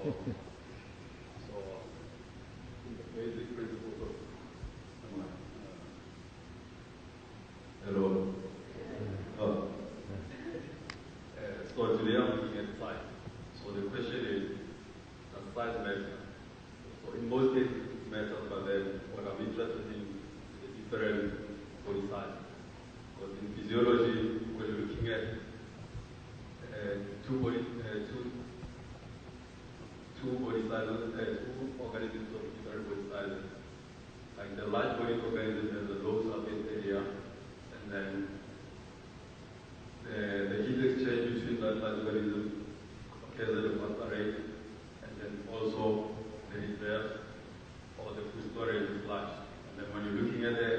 So the basic principles of hello. So today I'm looking at size. So the question is, does size matter? So in most cases it matters, but then what I'm interested in is the different body size. Because in physiology, when you're looking at two body sizes, two organisms of different body sizes. Like the large-bodied organism has a low surface area, and then the heat exchange between that large organism occurs at a faster rate, and then also the reserves or the food storage is large. And then when you're looking at the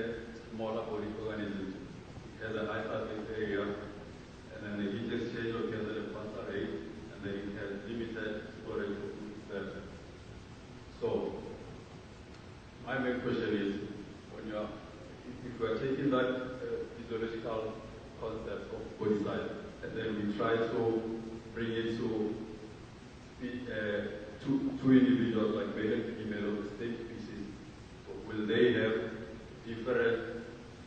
smaller bodied organism, it has a high surface area, and then the heat exchange occurs at a faster rate, and then it has limited storage of food reserves. So my main question is, when if we are taking that physiological concept of body size, and then we try to bring it to two individuals, like male and female of the same species, so will they have different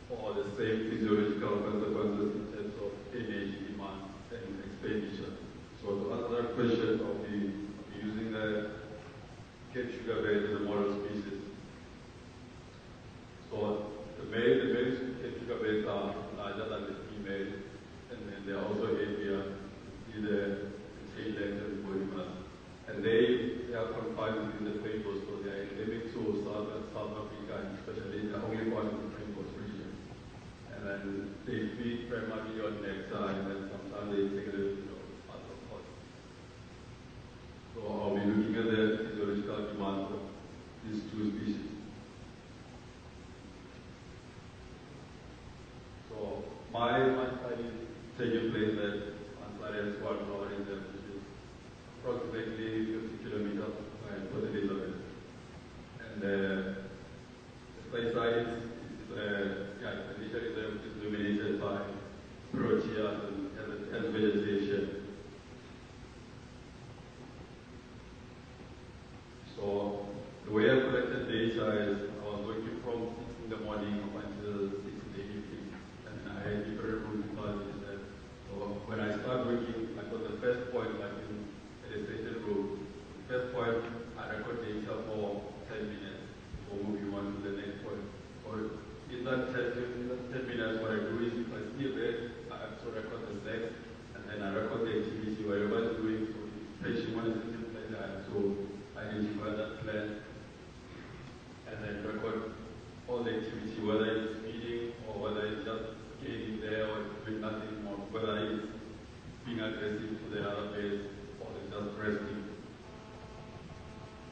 or the same physiological consequences in terms of energy demand and expenditure? So to answer that question, I'll be using the Sugarbirds as a model species. So the male Sugarbirds are larger than the female, and then they are also heavier, either tail length and body mass. And they are confined within the rainbows, so they are endemic to South Africa, and especially the only part of the rainbows region. And then they feed primarily on nectar, and then sometimes they take a little bit of other parts. So I'll be looking at the physiological demand of these two species. So my study is taking place at Ansaria's Wildflower Reserve, which is approximately 50 kilometers by Port Elizabeth. And the site is a nature reserve which is dominated by proteas and vegetation. So the way I collected data is I was working from 6 in the morning up until 6 in the evening, and I had different route classes there. So when I started working, like on the first point, like in a stated route, the first point I record data for 10 minutes before moving on to the next point. Or in that 10 minutes, what I do is if I see a bed, I also record the sex, and then I record the activity whatever I'm doing. So if patient one is in place, I have to identify that plan, and then record all the activity, whether it's feeding or whether it's just getting there or doing nothing more, whether it's being aggressive to the other base or it's just resting.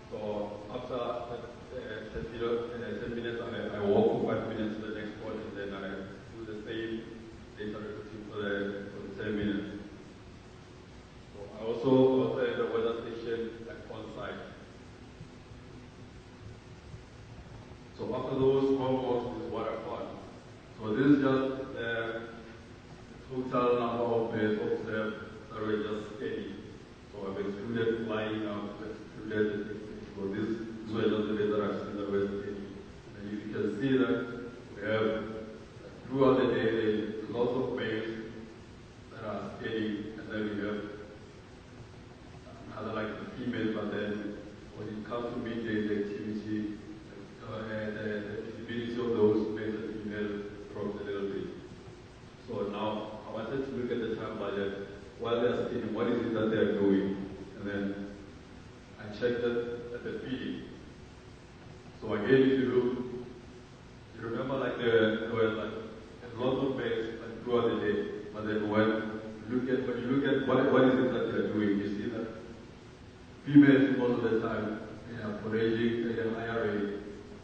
So after 10 minutes, I walk for 5 minutes to the next point, and then I do the same data recording for the 10 minutes. So I also have the weather station on site. So after those homeworks, this is what I found. So this is just the total number of birds observed that were just scanning. So I've excluded flying out, excluded. So this was just the birds that I've seen that were scanning. And you can see that we have, throughout the day, there's lots of males that are scanning, and then we have another like the female, but then when it comes to midday, the activity, the visibility of those males and females drops a little bit. So now I wanted to look at the time budget while they are scanning, what is it that they are doing, and then I checked at the feeding. So again, if you look, you remember like there were like a lot of males like throughout the day, but then when you look at what is it that they are doing, you see that females most of the time they are foraging at a higher rate.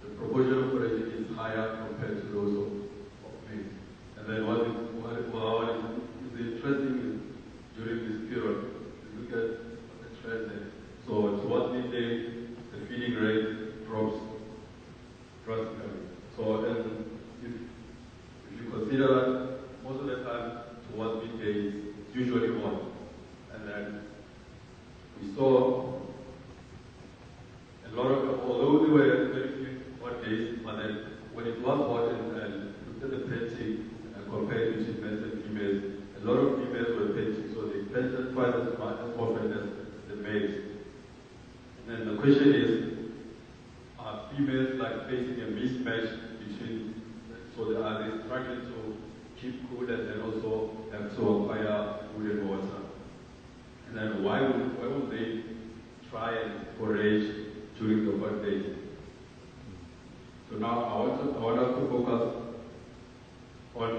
The proportion of foraging is higher compared to those of males. And then what is interesting is during this period, you look at the trend there. So towards midday, the feeding rate drops drastically. So and if you consider that most of the time towards midday is usually 1, and then we saw question is, are females like facing a mismatch between, so they are they struggling to keep food and then also have to acquire food and water? And then why would they try and forage during the hot days? So now I want us to focus on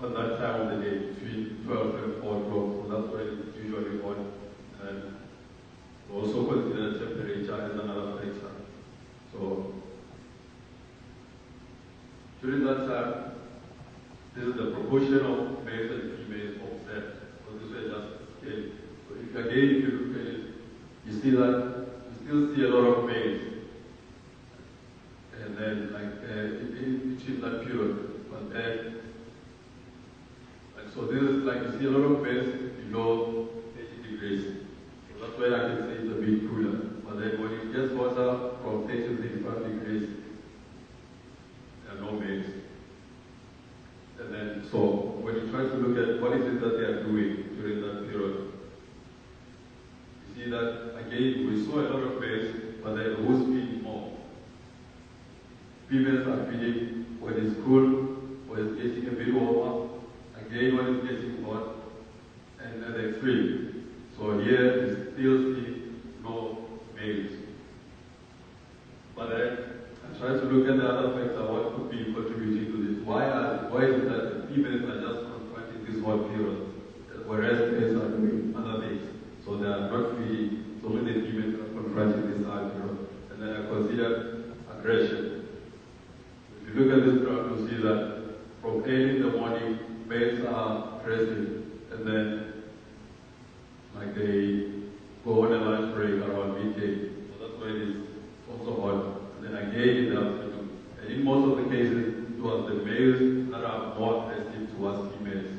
that time of the day, between 12 and 4 o'clock. So that's when it's usually hot. And we also consider temperature as another factor. So during that time, this is the proportion of males and females observed. So this way just scale. So if you look at it, you see that you still see a lot of males. And then in between that period, but then so this is like you see a lot of males below 80 degrees. So that's why I can say it's a bit cooler. But then when it gets hotter from 30 to 35 degrees, there are no males. And then so when you try to look at what is it that they are doing during that period, you see that again we saw a lot of males, but then who's feeding more? Females are feeding when it's cool, when it's getting a bit warmer. Again, when it's getting hot, and at the extreme. So here we still see no males. But then I try to look at the other factor, what could be contributing to this. Why is it that the females are just confronting this hot period, whereas males are doing other things? So they are not feeding, so only the females are confronting this hot period. And then I consider aggression. If you look at this graph, you'll see that from early in the morning, males are resting, and then like they go on a lunch break around midday. So that's why it is also hot. And then again in the afternoon. And in most of the cases, it was the males that are more aggressive towards females.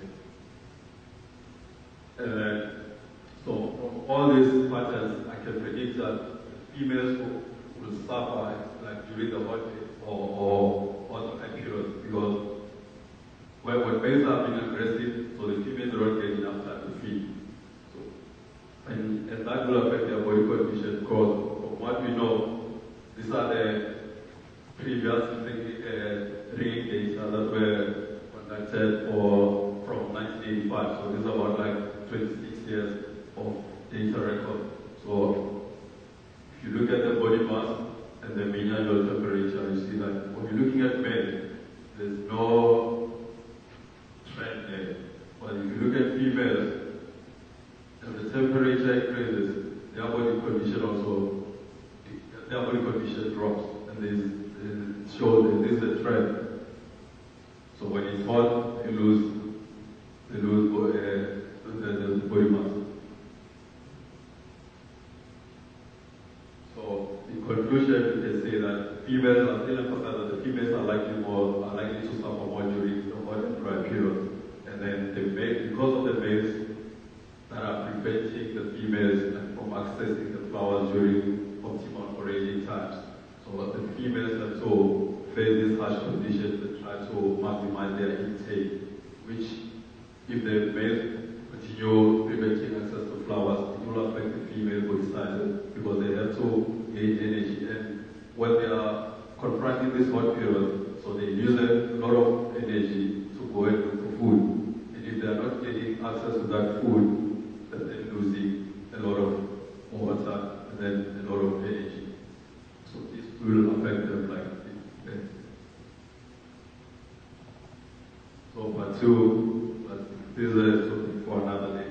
And then, so from all these patterns, I can predict that females will suffer like during the hot days or the high periods, because when males are being aggressive, so the females don't get enough time to feed. So, and that will affect their body condition, because from what we know, these are the previous ringing data that were conducted from 1985. So this is about like 26 years of data record. So if you look at the body mass and the mean annual temperature, you see that when you're looking at men, there's no trend there. But if you look at females, as the temperature increases, their body condition drops, and it shows that this is a trend. So when it's hot, they lose the body mass. So in conclusion, we can say that females are still emphasized that the females are likely to suffer more during the hot and dry period. And then because of the males that are preventing the females from accessing the flowers during optimal foraging times. So the females have to face these harsh conditions and try to maximize their intake, which if the males continue preventing access to flowers, it will affect the female body sizes because they have to gain energy. And when they are confronting this hot period, so they use a lot of energy to go and look for food. And if they are not getting access to that food, then they're losing a lot of water and then a lot of energy. So this will affect them like this. So part 2, but this is something for another day.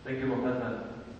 Thank you, Mokgatla.